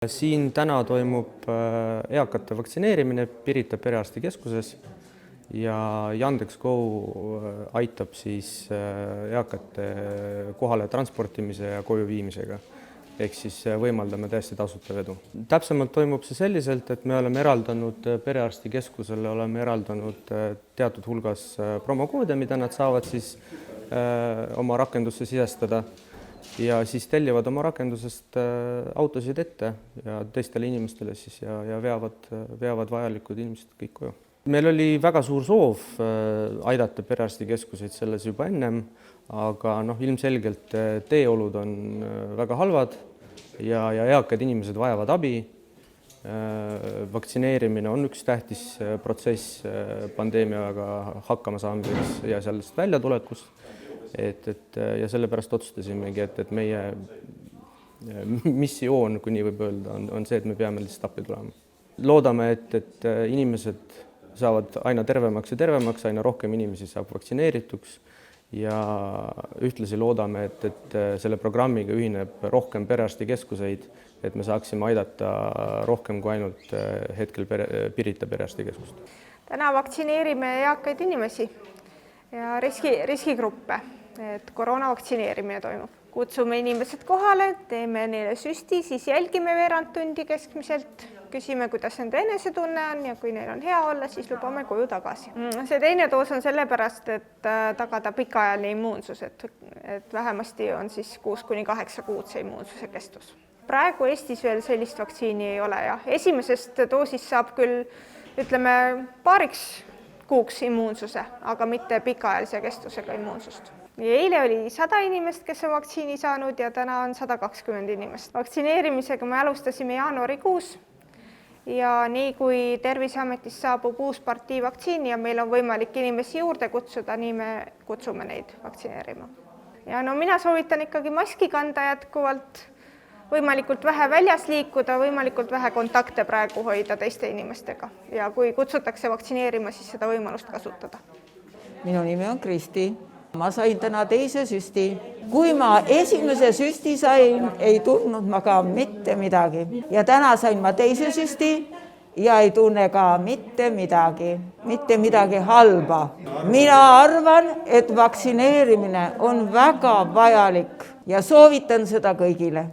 Siin täna toimub eakate vaktsineerimine Pirita perearstikeskuses ja Yandex.Go aitab siis eakate kohale transportimise ja koju viimisega. Ehk siis võimaldame täiesti tasuta vedu. Täpsemalt toimub see selliselt, et me oleme eraldanud perearstikeskusele, oleme eraldanud teatud hulgas promokoode, mida nad saavad siis oma rakendusse sisestada. Ja siis tellivad oma rakendusest autosid ette ja teistele inimestele siis ja veavad vajalikud inimesed kõik koju. Meil oli väga suur soov aidata perearstikeskuseid selles juba ennem, aga ilmselgelt teeolud on väga halvad ja eakad inimesed vajavad abi. Vaktsineerimine on üks tähtis protsess pandeemiaga hakkama saamiseks ja sellest väljatulekust. Ja sellepärast otsustasimegi, et meie missioon, kui nii võib öelda, on see, et me peame lihtsalt appi tulema. Loodame, et inimesed saavad aina tervemaks ja tervemaks, aina rohkem inimesi saab vaktsineerituks ja ühtlasi loodame, et selle programmiga ühineb rohkem perearstikeskuseid, et me saaksime aidata rohkem kui ainult hetkel Pirita perearstikeskust. Täna vaktsineerime eakaid inimesi ja riskigruppe, et koroona vaktsineerimine toimub. Kutsume inimesed kohale, teeme neile süsti, siis jälgime veerand tundi keskmiselt, küsime, kuidas nende enesetunne on ja kui neil on hea olla, siis lubame koju tagasi. See teine doos on sellepärast, et tagada pikaajaline immuunsus, et vähemasti on siis 6–8 kuud see immuunsuse kestus. Praegu Eestis veel sellist vaktsiini ei ole ja esimesest doosist saab küll, ütleme, paariks kuuks immuunsuse, aga mitte pikaajalise kestusega immuunsust. Eile oli 100 inimest, kes on vaktsiini saanud ja täna on 120 inimest. Vaktsineerimisega me alustasime jaanuarikuus ja nii kui Terviseametist saabub uus partii vaktsiini ja meil on võimalik inimesi juurde kutsuda, nii me kutsume neid vaktsineerima. Ja mina soovitan ikkagi maski kanda jätkuvalt, võimalikult vähe väljas liikuda, võimalikult vähe kontakte praegu hoida teiste inimestega ja kui kutsutakse vaktsineerima, siis seda võimalust kasutada. Minu nimi on Kristi. Ma sain täna teise süsti. Kui ma esimese süsti sain, ei tundnud ma ka mitte midagi. Ja täna sain ma teise süsti ja ei tunne ka mitte midagi halba. Mina arvan, et vaktsineerimine on väga vajalik ja soovitan seda kõigile.